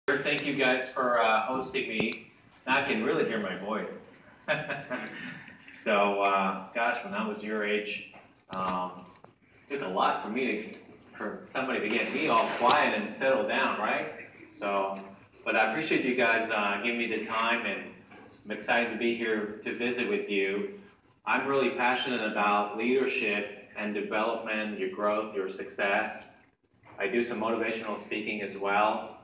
Thank you guys for hosting me. Now I can really hear my voice. So, gosh, when I was your age, it took a lot for somebody to get me all quiet and settle down, right? So, but I appreciate you guys giving me the time, and I'm excited to be here to visit with you. I'm really passionate about leadership and development, your growth, your success. I do some motivational speaking as well.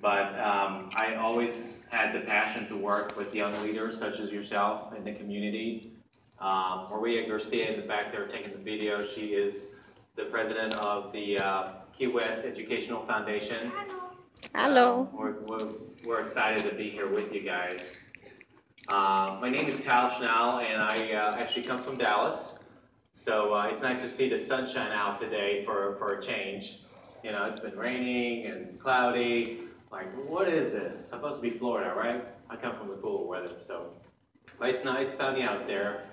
But I always had the passion to work with young leaders such as yourself in the community. Maria Garcia in the back there taking the video, she is the president of the Key West Educational Foundation. Hello. We're excited to be here with you guys. My name is Tal Schnell, and I actually come from Dallas. So it's nice to see the sunshine out today for a change. You know, it's been raining and cloudy. Like, what is this? It's supposed to be Florida, right? I come from the cooler weather, so. But it's nice, sunny out there.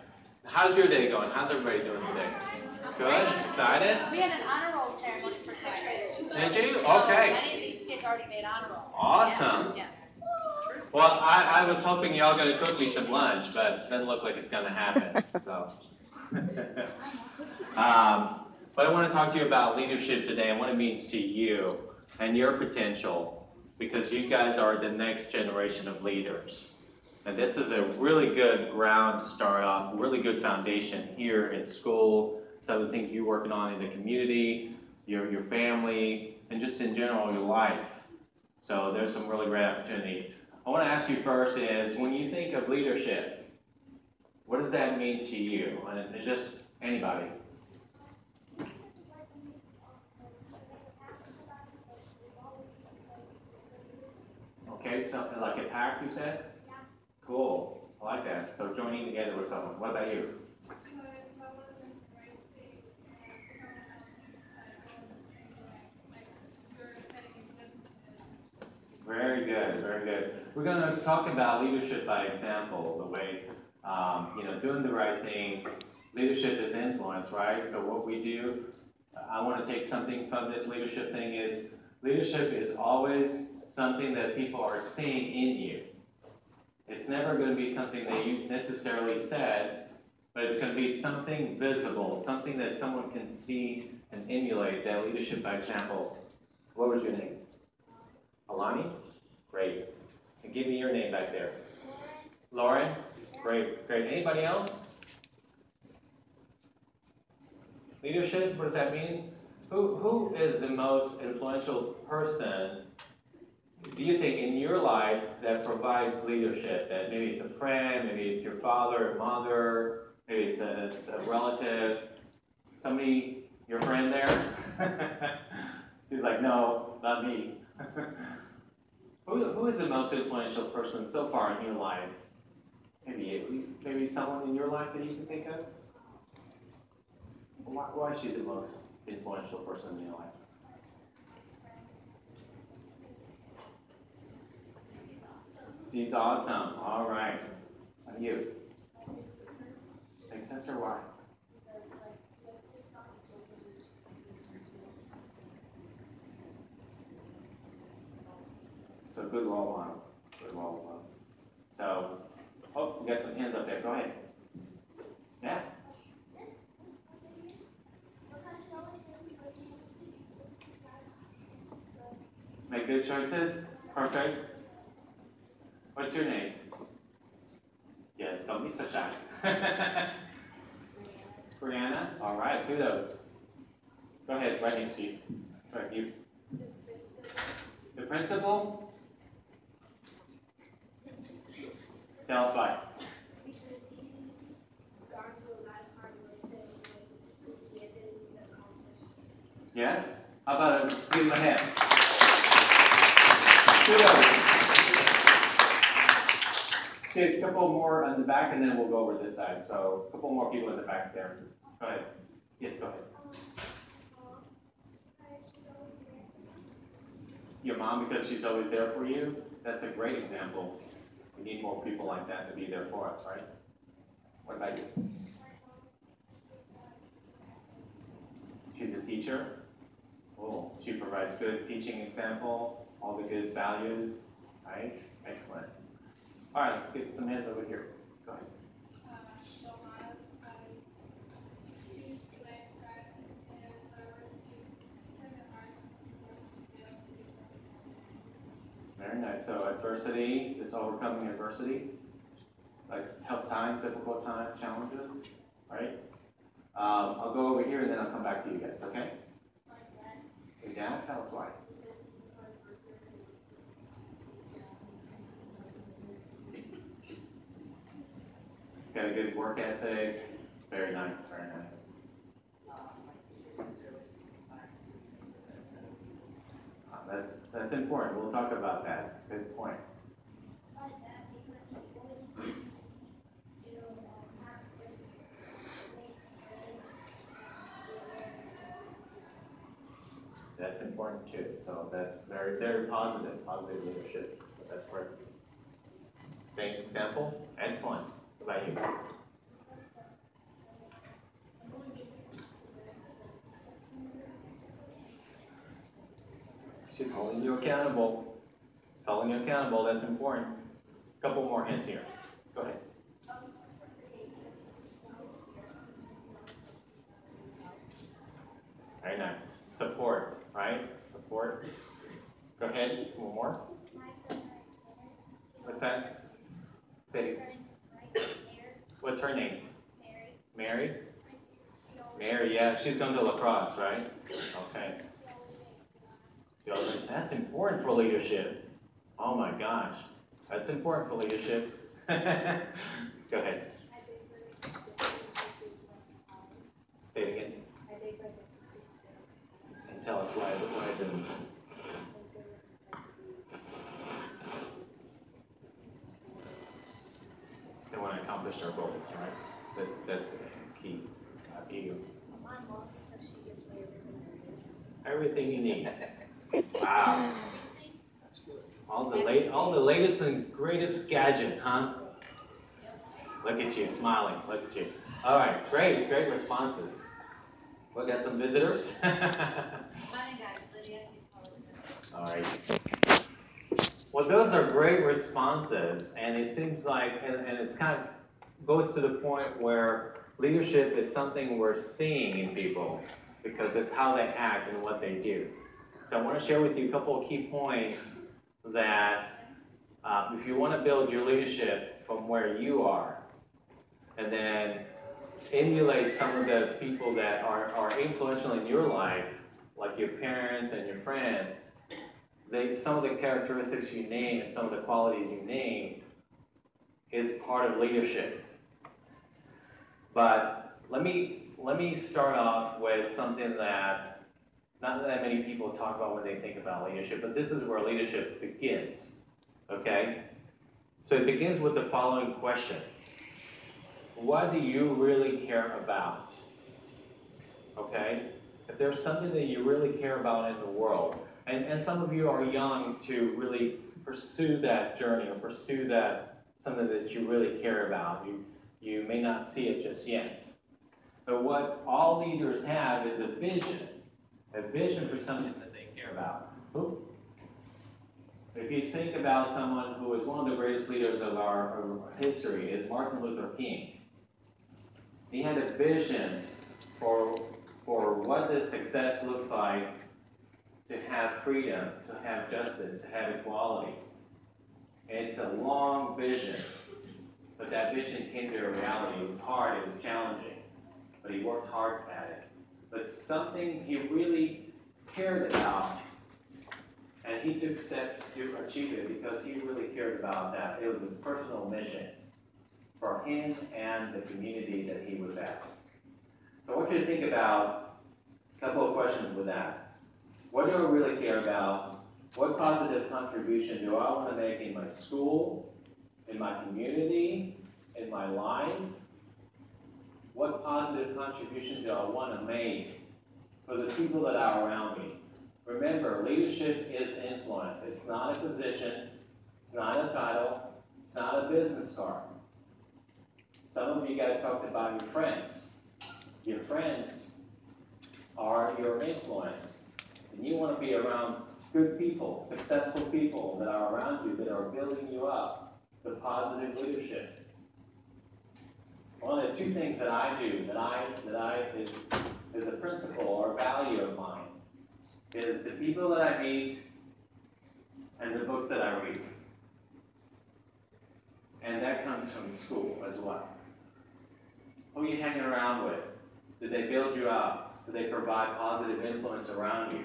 How's your day going? How's everybody doing today? Good? Excited? We had an honor roll ceremony for sixth graders. Did you? So Okay. many of these kids already made honor roll. Awesome. Yeah. Well, I was hoping y'all gonna cook me some lunch, but it doesn't look like it's gonna happen, so. But I want to talk to you about leadership today and what it means to you and your potential, because you guys are the next generation of leaders. And this is a really good ground to start off, really good foundation here in school, some of the things you're working on in the community, your family, and just in general, your life. So there's some really great opportunity. I want to ask you first is, when you think of leadership, what does that mean to you? And it's just anybody. Okay, something like a pack, you said? Yeah. Cool. I like that. So joining together with someone. What about you? Very good, very good. We're going to talk about leadership by example, the way, doing the right thing. Leadership is influence, right? So what we do, I want to take something from this leadership thing is, leadership is always something that people are seeing in you. It's never going to be something that you necessarily said, but it's going to be something visible, something that someone can see and emulate, that leadership by example. What was your name? Alani? Great. And give me your name back there. Lauren? Great, great. Anybody else? Leadership, what does that mean? Who is the most influential person, do you think, in your life that provides leadership? That maybe it's a friend, maybe it's your father, mother, maybe it's a relative, somebody, your friend there? He's like, no, not me. Who is the most influential person so far in your life? Maybe someone in your life that you can think of? Why is she the most influential person in your life? She's awesome. All right. How about you? Big sister, why? So good role model. Good role model. So, we got some hands up there. Go ahead. Yeah? Make good choices. Perfect. What's your name? Yes, don't be so shy. Brianna? All right, kudos. Go ahead, right next to you. Right, you. The principal? Tell us why. Yes? How about give him a hand? Kudos. Okay, a couple more on the back, and then we'll go over this side. So a couple more people in the back there. Go ahead. Yes, go ahead. Your mom, because she's always there for you? That's a great example. We need more people like that to be there for us, right? What about you? She's a teacher. Oh, she provides good teaching example. all the good values, right? Excellent. All right, let's get some hands over here. Go ahead. Very nice. So adversity is overcoming adversity, like tough times, difficult times, challenges, right? I'll go over here and then I'll come back to you guys, okay? Your dad, tell us why. Got a good work ethic. Very nice, very nice. That's important. We'll talk about that. Good point. That's important too. So that's very, very positive leadership. So that's great. Same example. Excellent. What about you? She's holding you accountable. It's holding you accountable. That's important. A couple more hints here. Go ahead. Very nice. Support, right? Support. Go ahead. One more. What's that? Say it. What's her name? Mary. Mary, yeah. She's going to lacrosse, right? Okay. That's important for leadership. Oh my gosh. That's important for leadership. Go ahead. Say it again. And tell us why is it important? They want to accomplish our goals, right? That's key. Ego. Everything you need. Wow. That's good. All the latest and greatest gadget, huh? Look at you, smiling. Look at you. All right, great responses. We got some visitors. All right. Well, those are great responses, and it seems like, and it's kind of goes to the point where leadership is something we're seeing in people because it's how they act and what they do. So I want to share with you a couple of key points that if you want to build your leadership from where you are, and then emulate some of the people that are influential in your life, like your parents and your friends, some of the characteristics you name and some of the qualities you name is part of leadership. But let me start off with something that not that many people talk about when they think about leadership, but this is where leadership begins, okay? So it begins with the following question. What do you really care about? Okay? If there's something that you really care about in the world, and some of you are young to really pursue that journey or pursue that something that you really care about. You may not see it just yet. But what all leaders have is a vision for something that they care about. Ooh. If you think about someone who is one of the greatest leaders of our history, is Martin Luther King. He had a vision for what this success looks like to have freedom, to have justice, to have equality. And it's a long vision, but that vision came to a reality. It was hard, it was challenging, but he worked hard at it. But something he really cared about, and he took steps to achieve it because he really cared about that. It was a personal mission for him and the community that he was at. So I want you to think about a couple of questions with that. What do I really care about? What positive contribution do I want to make in my school, in my community, in my life? What positive contribution do I want to make for the people that are around me? Remember, leadership is influence. It's not a position. It's not a title. It's not a business card. Some of you guys talked about your friends. Your friends are your influence. And you want to be around good people, successful people that are around you that are building you up to positive leadership. One of the two things that I do is a principle or value of mine is the people that I meet and the books that I read. And that comes from school as well. Who are you hanging around with? Did they build you up? Did they provide positive influence around you?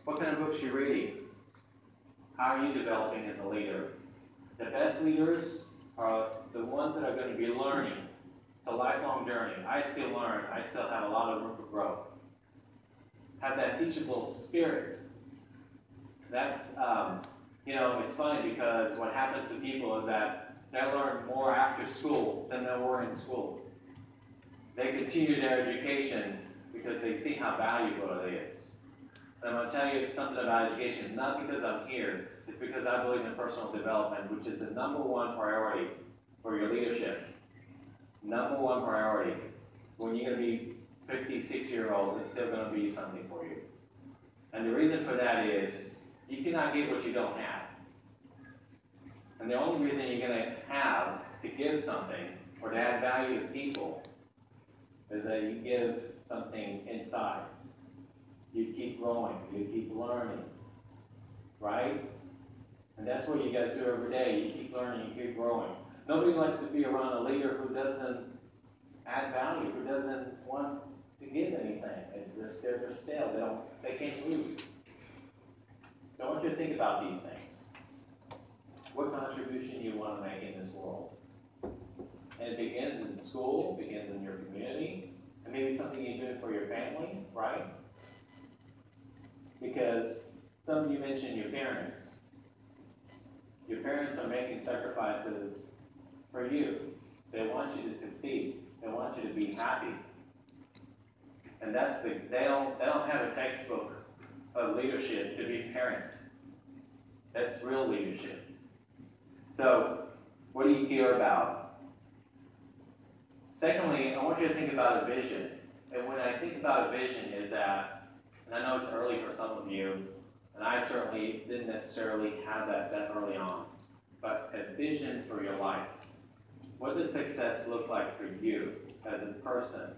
What kind of books are you reading? How are you developing as a leader? The best leaders are the ones that are going to be learning. It's a lifelong journey. I still learn. I still have a lot of room for growth. Have that teachable spirit. That's, it's funny because what happens to people is that they learn more after school than they were in school. They continue their education because they see how valuable it is. And I'm going to tell you something about education, not because I'm here, it's because I believe in personal development, which is the number one priority for your leadership. Number one priority. When you're going to be 56-year-old, it's still going to be something for you. And the reason for that is you cannot give what you don't have. And the only reason you're going to have to give something or to add value to people is that you give something inside. You keep growing, you keep learning, right? And that's what you guys do every day. You keep learning, you keep growing. Nobody likes to be around a leader who doesn't add value, who doesn't want to give anything. They're stale. They can't move. So I want you to think about these things. What contribution you want to make in this world? And it begins in school, it begins in your community, and maybe something you're doing for your family, right? Because some of you mentioned your parents. Your parents are making sacrifices for you. They want you to succeed. They want you to be happy. And they don't have a textbook of leadership to be parent. That's real leadership. So, what do you care about? Secondly, I want you to think about a vision. And when I think about a vision is that, and I know it's early for some of you, and I certainly didn't necessarily have that early on, but a vision for your life. What does success look like for you as a person?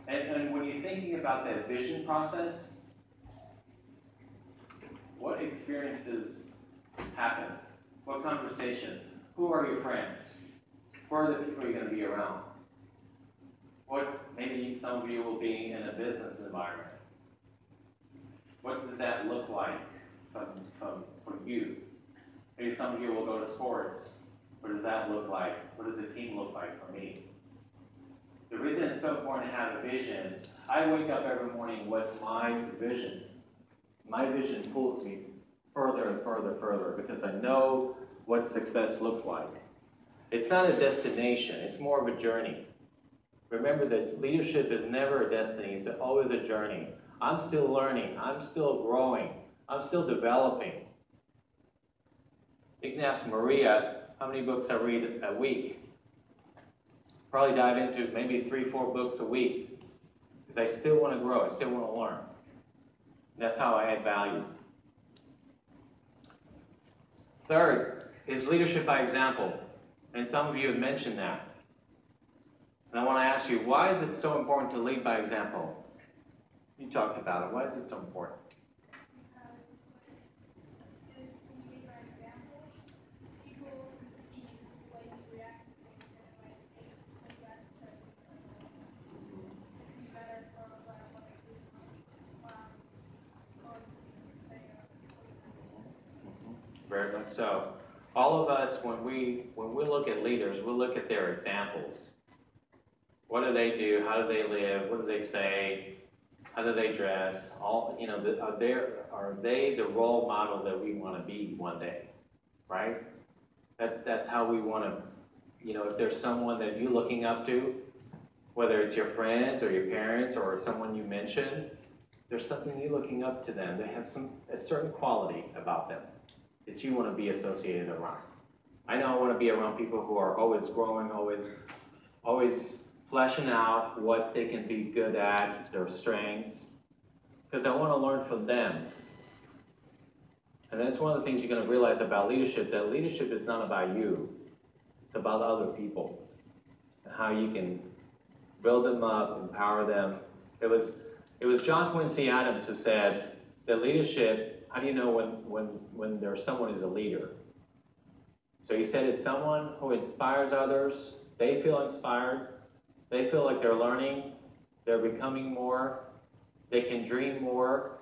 And when you're thinking about that vision process, what experiences happen? What conversation? Who are your friends? Who are the people you're going to be around? Maybe some of you will be in a business environment. What does that look like for you? Maybe some of you will go to sports. What does that look like? What does a team look like for me? The reason it's so important to have a vision, I wake up every morning with my vision. My vision pulls me further and further because I know what success looks like. It's not a destination, it's more of a journey. Remember that leadership is never a destiny, it's always a journey. I'm still learning, I'm still growing, I'm still developing. You can ask Maria how many books I read a week. Probably dive into maybe 3-4 books a week because I still want to grow, I still want to learn. That's how I add value. Third is leadership by example. And some of you have mentioned that. And I want to ask you, why is it so important to lead by example? You talked about it. Why is it so important? Very much so. All of us, when we look at leaders, we look at their examples. What do they do? How do they live? What do they say? How do they dress? Are they the role model that we want to be one day? Right? That's how we want to. If there's someone that you're looking up to, whether it's your friends or your parents or someone you mentioned, there's something you're looking up to them. They have a certain quality about them that you want to be associated around. I know I want to be around people who are always growing, always fleshing out what they can be good at, their strengths, because I want to learn from them. And that's one of the things you're going to realize about leadership, that leadership is not about you. It's about other people and how you can build them up, empower them. It was John Quincy Adams who said that leadership, how do you know when there's someone who's a leader? So he said it's someone who inspires others, they feel inspired, they feel like they're learning, they're becoming more, they can dream more,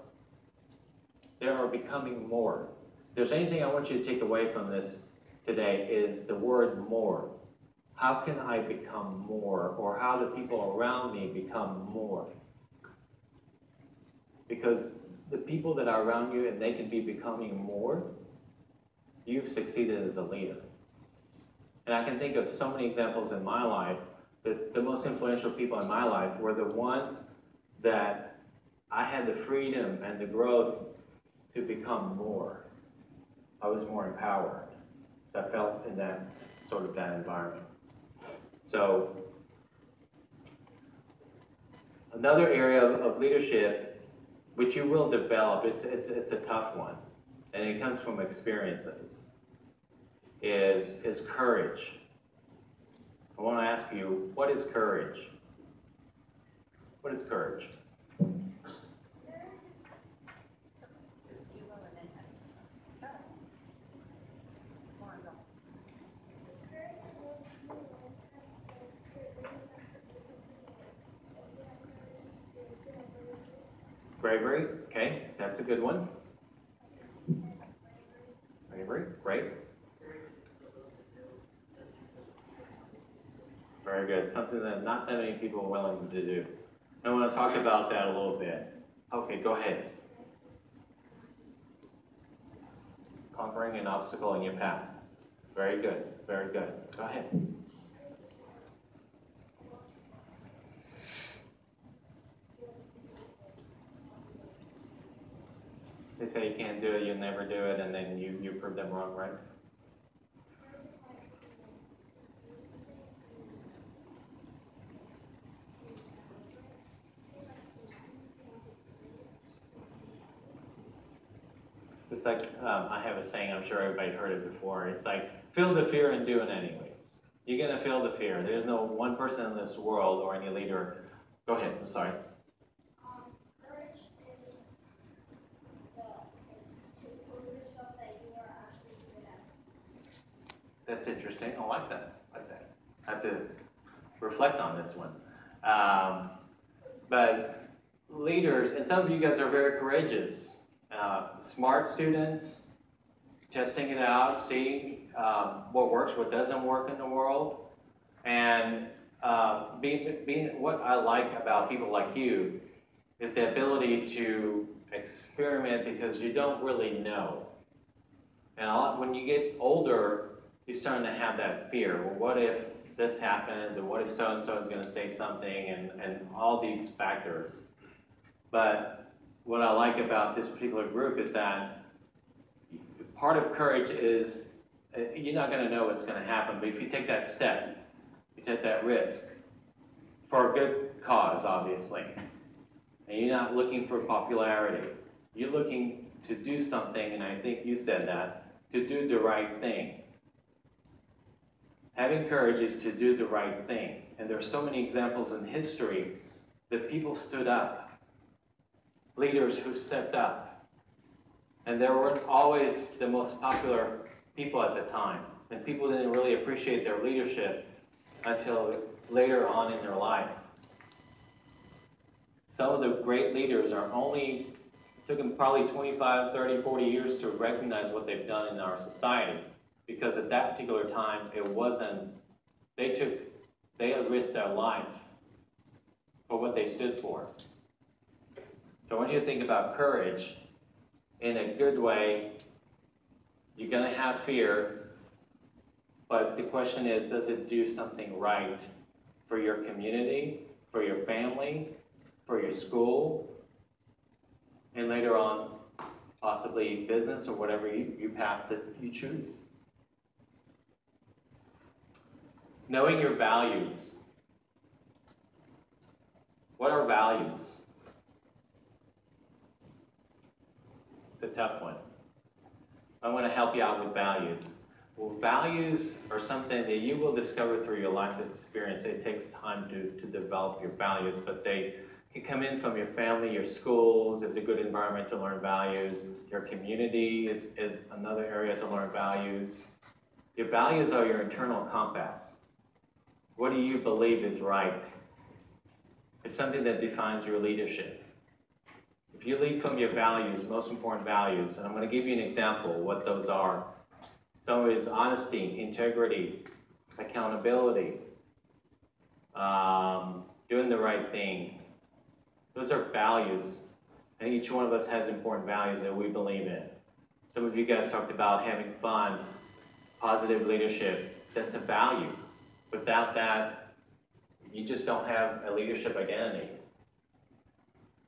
they are becoming more. If there's anything I want you to take away from this today is the word more. How can I become more? Or how do people around me become more? Because the people that are around you and they can be becoming more, you've succeeded as a leader. And I can think of so many examples in my life that the most influential people in my life were the ones that I had the freedom and the growth to become more. I was more empowered. So I felt in that environment. So another area of leadership, which you will develop, it's a tough one, and it comes from experiences, is courage. I want to ask you, what is courage? What is courage? Bravery, okay, that's a good one. Bravery, great. Very good, something that not that many people are willing to do. I want to talk about that a little bit. Okay, go ahead. Conquering an obstacle in your path. Very good, very good. Go ahead. They say you can't do it, you'll never do it, and then you prove them wrong, right? It's like, I have a saying, I'm sure everybody heard it before. It's like, feel the fear and do it anyways. You're going to feel the fear. There's no one person in this world or any leader. Go ahead, I'm sorry. Courage is to prove yourself that you are actually good at something. That's interesting. I like that. I have to reflect on this one. But leaders, and some of you guys are very courageous. Smart students, testing it out, seeing what works, what doesn't work in the world, and being what I like about people like you is the ability to experiment because you don't really know. And when you get older, you're starting to have that fear. Well, what if this happens, or what if so-and-so is going to say something, and all these factors. But what I like about this particular group is that part of courage is you're not going to know what's going to happen, but if you take that step, you take that risk for a good cause, obviously, and you're not looking for popularity. You're looking to do something, and I think you said that, to do the right thing. Having courage is to do the right thing. And there are so many examples in history that people stood up. Leaders who stepped up. And they weren't always the most popular people at the time. And people didn't really appreciate their leadership until later on in their life. Some of the great leaders took them probably 25, 30, 40 years to recognize what they've done in our society. Because at that particular time, they had risked their life for what they stood for. So I want you to think about courage in a good way. You're going to have fear, but the question is, does it do something right for your community, for your family, for your school, and later on, possibly business or whatever you path that you choose? Knowing your values. What are values? It's a tough one. I want to help you out with values. Well, values are something that you will discover through your life experience. It takes time to develop your values, but they can come in from your family, your schools is a good environment to learn values. Your community is another area to learn values. Your values are your internal compass. What do you believe is right? It's something that defines your leadership. If you lead from your values, most important values, and I'm going to give you an example of what those are. Some of it is honesty, integrity, accountability, doing the right thing. Those are values, and each one of us has important values that we believe in. Some of you guys talked about having fun, positive leadership. That's a value. Without that, you just don't have a leadership identity.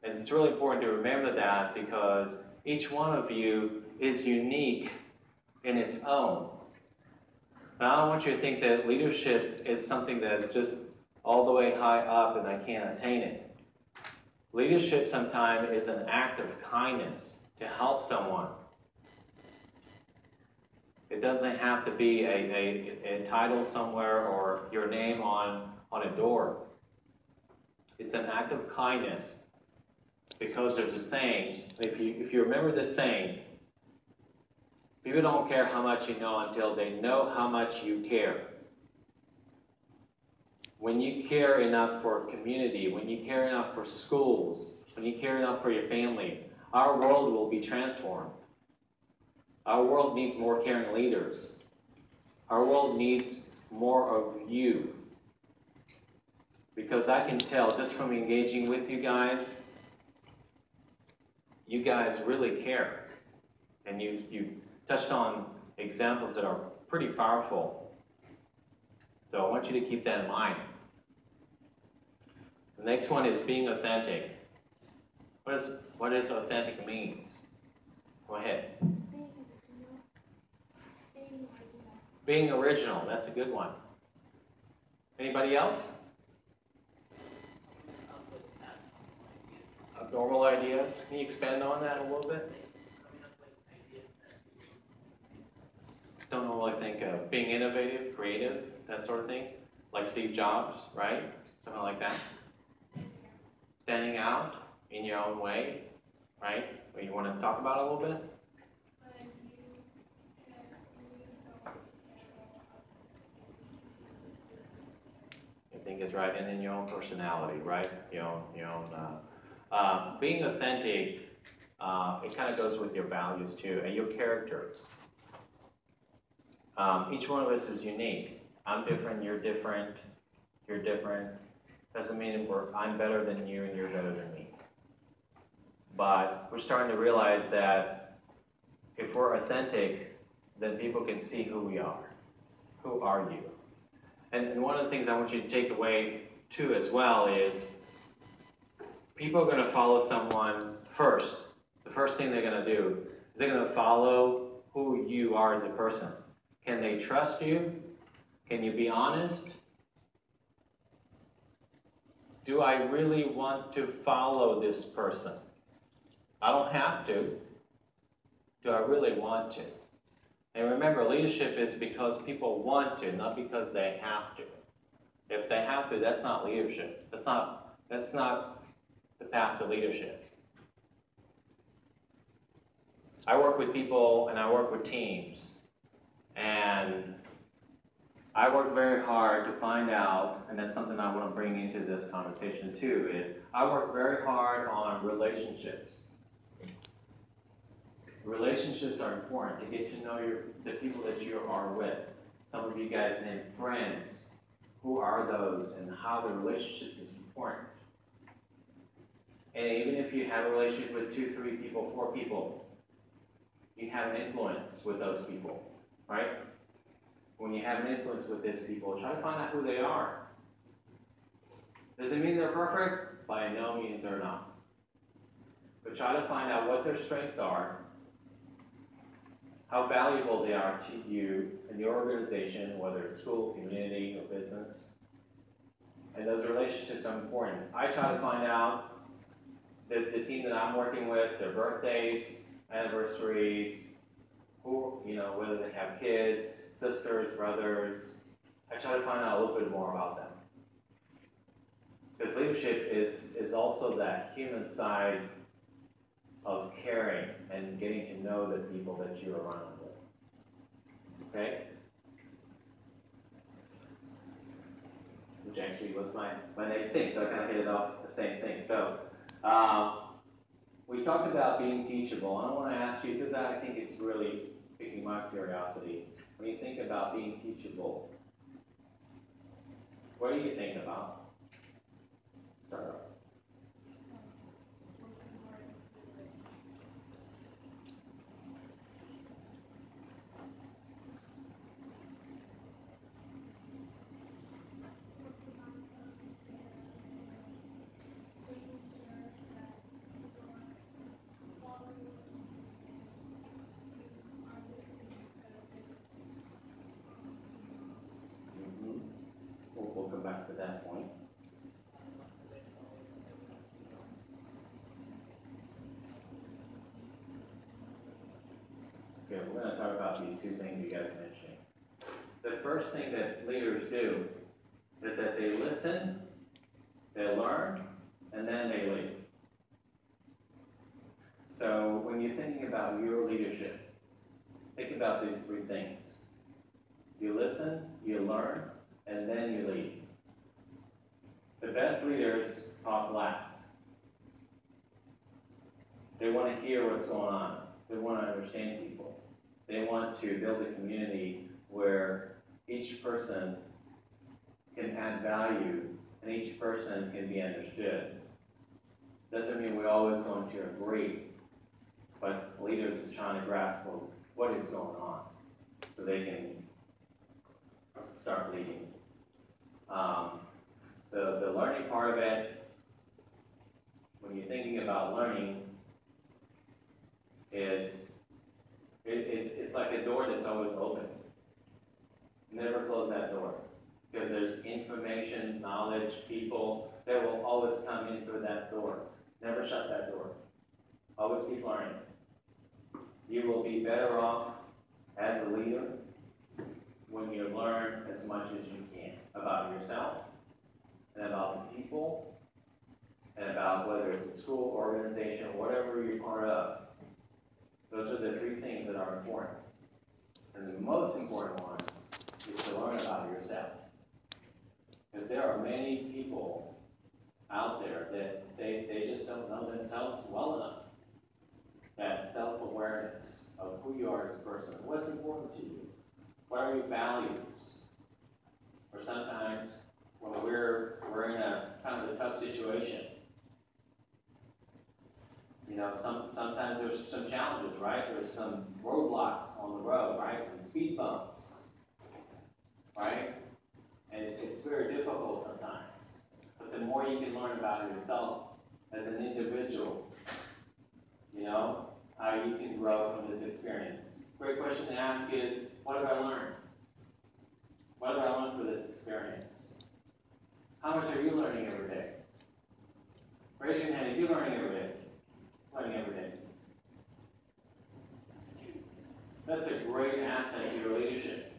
And it's really important to remember that because each one of you is unique in its own. Now, I don't want you to think that leadership is something that's just all the way high up and I can't attain it. Leadership sometimes is an act of kindness to help someone. It doesn't have to be a title somewhere or your name on a door. It's an act of kindness. Because there's a saying, if you remember this saying, people don't care how much you know until they know how much you care. When you care enough for a community, when you care enough for schools, when you care enough for your family, our world will be transformed. Our world needs more caring leaders. Our world needs more of you. Because I can tell just from engaging with you guys really care. And you touched on examples that are pretty powerful. So I want you to keep that in mind. The next one is being authentic. What does authentic means? Go ahead. Being original, that's a good one. Anybody else? Abnormal ideas. Can you expand on that a little bit? Don't normally think of being innovative, creative, that sort of thing. Like Steve Jobs, right? Something like that. Standing out in your own way, right? What you want to talk about a little bit? I think it's right, and then your own personality, right? Your own. Being authentic, it kind of goes with your values too, and your character. Each one of us is unique. I'm different, you're different, you're different. Doesn't mean I'm better than you and you're better than me. But we're starting to realize that if we're authentic, then people can see who we are. Who are you? And one of the things I want you to take away too as well is people are going to follow someone first. The first thing they're going to do is they're going to follow who you are as a person. Can they trust you? Can you be honest? Do I really want to follow this person? I don't have to. Do I really want to? And remember, leadership is because people want to, not because they have to. If they have to, that's not leadership. That's not the path to leadership. I work with people and I work with teams. And I work very hard to find out, and that's something I want to bring into this conversation too, is I work very hard on relationships. Relationships are important to get to know the people that you are with. Some of you guys named friends. Who are those and how the relationships is important? And even if you have a relationship with 2, 3 people, 4 people, you have an influence with those people, right? When you have an influence with these people, try to find out who they are. Does it mean they're perfect? By no means they're not. But try to find out what their strengths are, how valuable they are to you and your organization, whether it's school, community, or business. And those relationships are important. I try to find out the team that I'm working with, their birthdays, anniversaries, who, whether they have kids, sisters, brothers. I try to find out a little bit more about them. Because leadership is also that human side of caring and getting to know the people that you're around with. Okay? Which actually was my next thing, so I kind of hit it off the same thing. So, we talked about being teachable, and I want to ask you, because I think it's really piquing my curiosity. When you think about being teachable, what do you think about? Start off. We'll come back to that point. Okay, we're going to talk about these two things you guys are mentioning. The first thing that leaders do is that they listen, they learn, and then they lead. So when you're thinking about your leadership, think about these three things. You listen, you learn, and then you lead. The best leaders talk last. They want to hear what's going on. They want to understand people. They want to build a community where each person can add value and each person can be understood. Doesn't mean we're always going to agree, but leaders is trying to grasp what is going on so they can start leading. The learning part of it, when you're thinking about learning, it's like a door that's always open. Never close that door, because there's information, knowledge, people that will always come in through that door. Never shut that door. Always keep learning. You will be better off as a leader when you learn as much as you can about yourself and about the people and about whether it's a school, organization, whatever you're part of. Those are the three things that are important. And the most important one is to learn about yourself. Because there are many people out there that they just don't know themselves well enough. That self-awareness of who you are as a person. What's important to you? What are your values? Or sometimes when we're in a kind of a tough situation, sometimes there's some challenges, right? There's some roadblocks on the road, right? Some speed bumps, right? And it's very difficult sometimes. But the more you can learn about yourself as an individual, how you can grow from this experience. Great question to ask is, what have I learned? What have I learned for this experience? How much are you learning every day? Raise your hand if you're learning every day. Learning every day. That's a great asset to your leadership.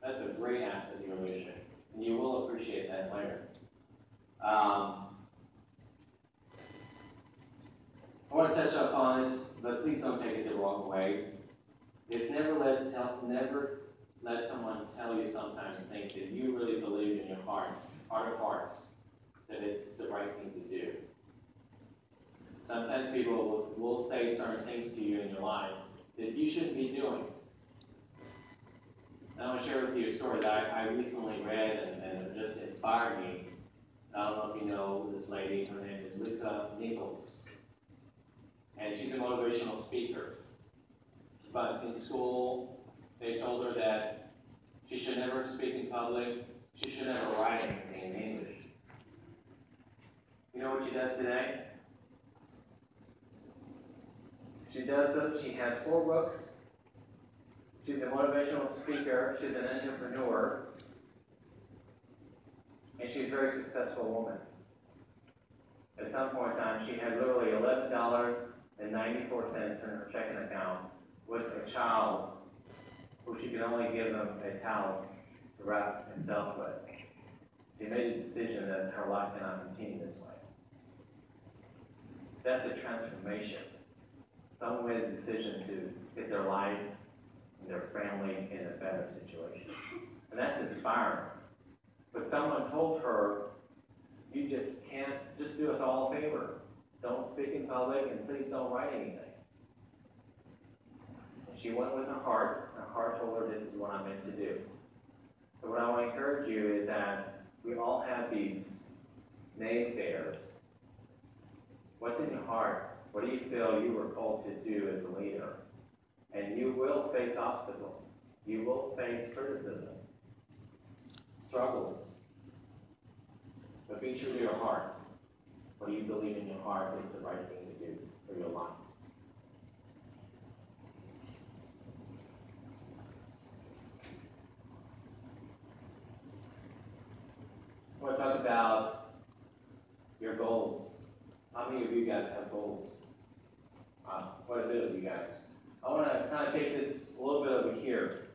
That's a great asset to your leadership. And you will appreciate that later. I want to touch up on this, but please don't take it the wrong way. It's never let someone tell you sometimes things that you really believe in your heart of hearts, that it's the right thing to do. Sometimes people will say certain things to you in your life that you shouldn't be doing. And I want to share with you a story that I recently read and it just inspired me. I don't know if you know this lady. Her name is Lisa Nichols. And she's a motivational speaker. But in school, they told her that she should never speak in public. She should never write anything in English. You know what she does today? She does so. She has 4 books. She's a motivational speaker. She's an entrepreneur. And she's a very successful woman. At some point in time, she had literally $11.94 in her checking account with a child who she can only give them a towel to wrap himself with. She made a decision that her life cannot continue this way. That's a transformation. Someone made a decision to get their life and their family in a better situation. And that's inspiring. But someone told her, you just can't, just do us all a favor. Don't speak in public and please don't write anything. And she went with her heart. Her heart told her, this is what I'm meant to do. So what I want to encourage you is that we all have these naysayers. What's in your heart? What do you feel you were called to do as a leader? And you will face obstacles. You will face criticism, struggles. But be true to your heart. What do you believe in your heart is the right thing to do for your life? I want to talk about your goals. How many of you guys have goals? Quite a bit of you guys. I want to kind of take this a little bit over here.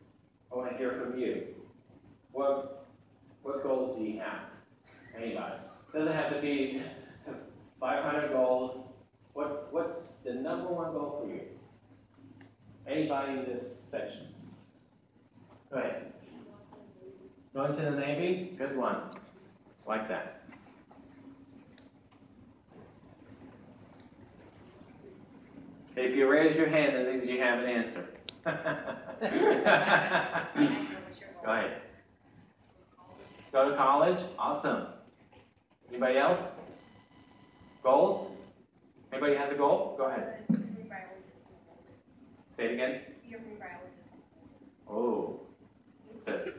I want to hear from you. What goals do you have? Anybody? Doesn't have to be 500 goals. What's the number one goal for you? Anybody in this section? Go ahead. Going to the Navy? Good one. Like that. If you raise your hand, that means you have an answer. Go ahead. Go to college? Awesome. Anybody else? Goals? Anybody has a goal? Go ahead. Say it again. Oh. So,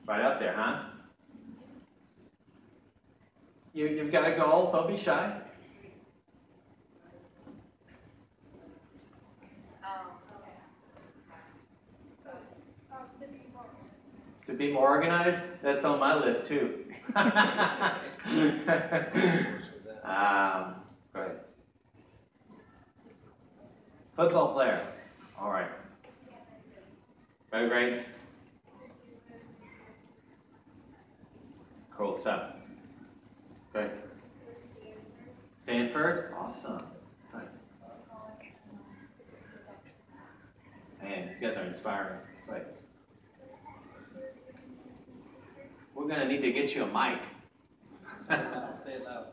right up there, huh? You've got a goal. Don't be shy. To be more organized? That's on my list too. Go ahead. Football player. All right. Better grades? Cool stuff. Good. Stanford? Awesome. Right. Man, you guys are inspiring. Right. We're going to need to get you a mic. Say it loud.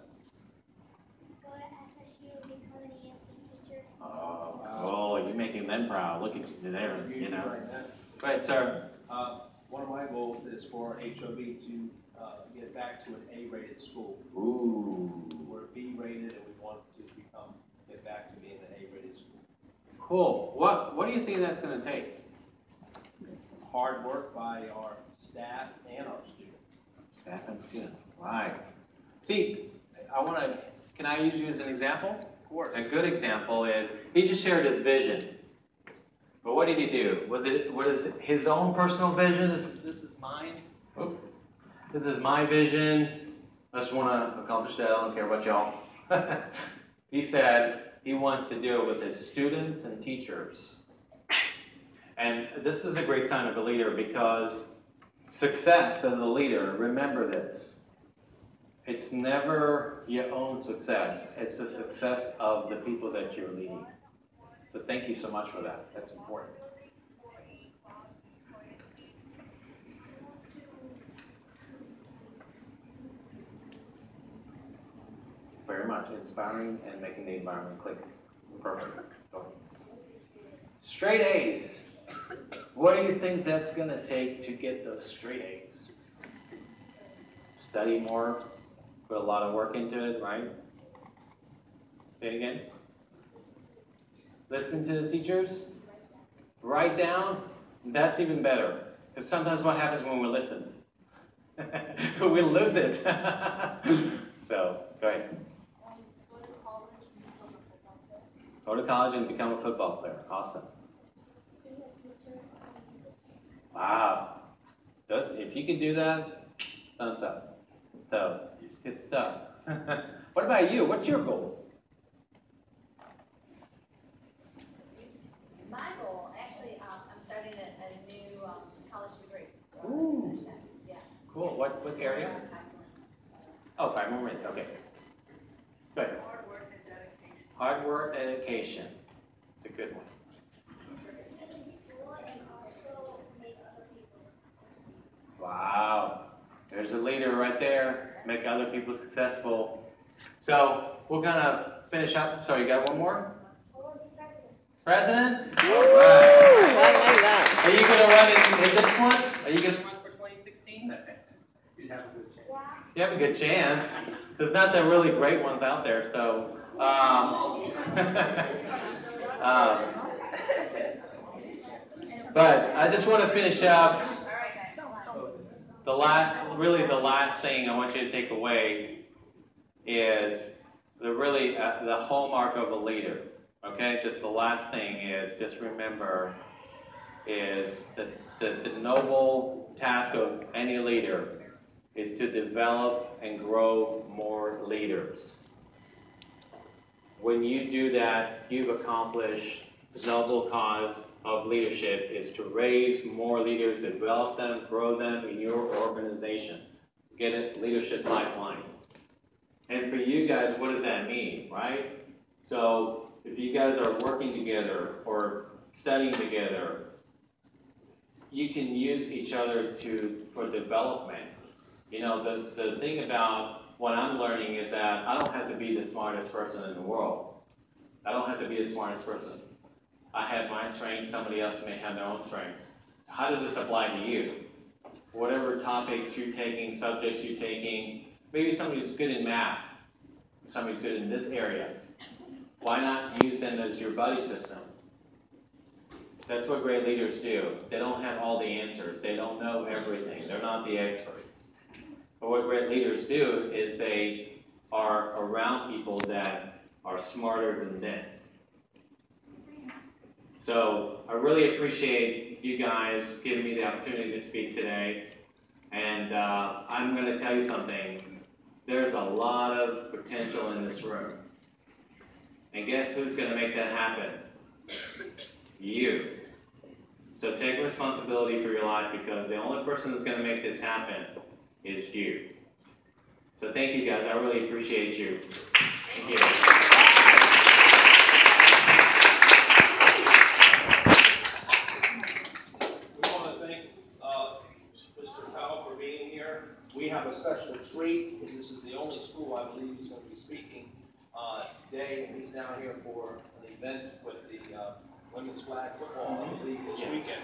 Go to FSU, become an ESC teacher. Oh, you're making them proud. Look at you there, you know. Go ahead, sir. One of my goals is for HOB to get back to an A-rated school. Ooh. We're B-rated and we want to get back to being an A-rated school. Cool. What do you think that's going to take? Hard work by our staff and our students. Staff and student. Right. See, can I use you as an example? Of course. A good example is, he just shared his vision. But what did he do? Was it his own personal vision? This is mine? Oops. This is my vision. I just want to accomplish that. I don't care about y'all. He said he wants to do it with his students and teachers. And this is a great sign of a leader, because success as a leader, remember this, it's never your own success. It's the success of the people that you're leading. So thank you so much for that. That's important. Very much inspiring and making the environment click. Perfect. Straight A's. What do you think that's going to take to get those straight A's? Study more, put a lot of work into it, right? Say it again. Listen to the teachers. Write down. That's even better. Because sometimes what happens when we listen? We lose it. So, go ahead. Go to college and become a football player. Awesome. Wow. If you can do that, thumbs up. So, good stuff. What about you? What's your goal? My goal, Cool. What area? Oh, 5 more minutes. Okay. Good. Hard work and dedication. It's a good one. Succeed in school and also make other people succeed. Wow. There's a leader right there. Make other people successful. So we're gonna finish up. So you got one more? I want to be president. President? All right. I like that. Are you gonna run in this one? Are you gonna run for 2016? You'd have a good chance. Yeah. You have a good chance. There's not that really great ones out there, so. But I just want to finish up. The last thing I want you to take away is the hallmark of a leader. Okay, just the last thing is just remember is that the noble task of any leader is to develop and grow more leaders. When you do that, you've accomplished the noble cause of leadership is to raise more leaders, develop them, grow them in your organization. Get a leadership pipeline. And for you guys, what does that mean, right? So if you guys are working together or studying together, you can use each other for development. You know, the thing about what I'm learning is that I don't have to be the smartest person in the world. I don't have to be the smartest person. I have my strengths, somebody else may have their own strengths. How does this apply to you? Whatever topics you're taking, subjects you're taking, maybe somebody's good in math, somebody's good in this area. Why not use them as your buddy system? That's what great leaders do. They don't have all the answers. They don't know everything. They're not the experts. But what great leaders do is they are around people that are smarter than them. So I really appreciate you guys giving me the opportunity to speak today. And I'm going to tell you something. There's a lot of potential in this room. And guess who's going to make that happen? You. So take responsibility for your life because the only person that's going to make this happen is you. So thank you guys. I really appreciate you. Thank you. We have a special treat, and this is the only school I believe he's going to be speaking today, and he's down here for an event with the women's flag football, I believe, this weekend.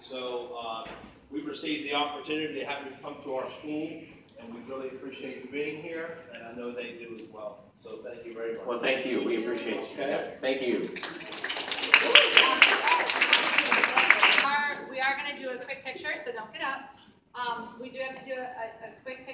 So we've received the opportunity to have you come to our school, and we really appreciate you being here, and I know they do as well. So thank you very much. Well, thank you. We appreciate it. Okay. Thank you. We are going to do a quick picture, so don't get up. We do have to do a quick picture.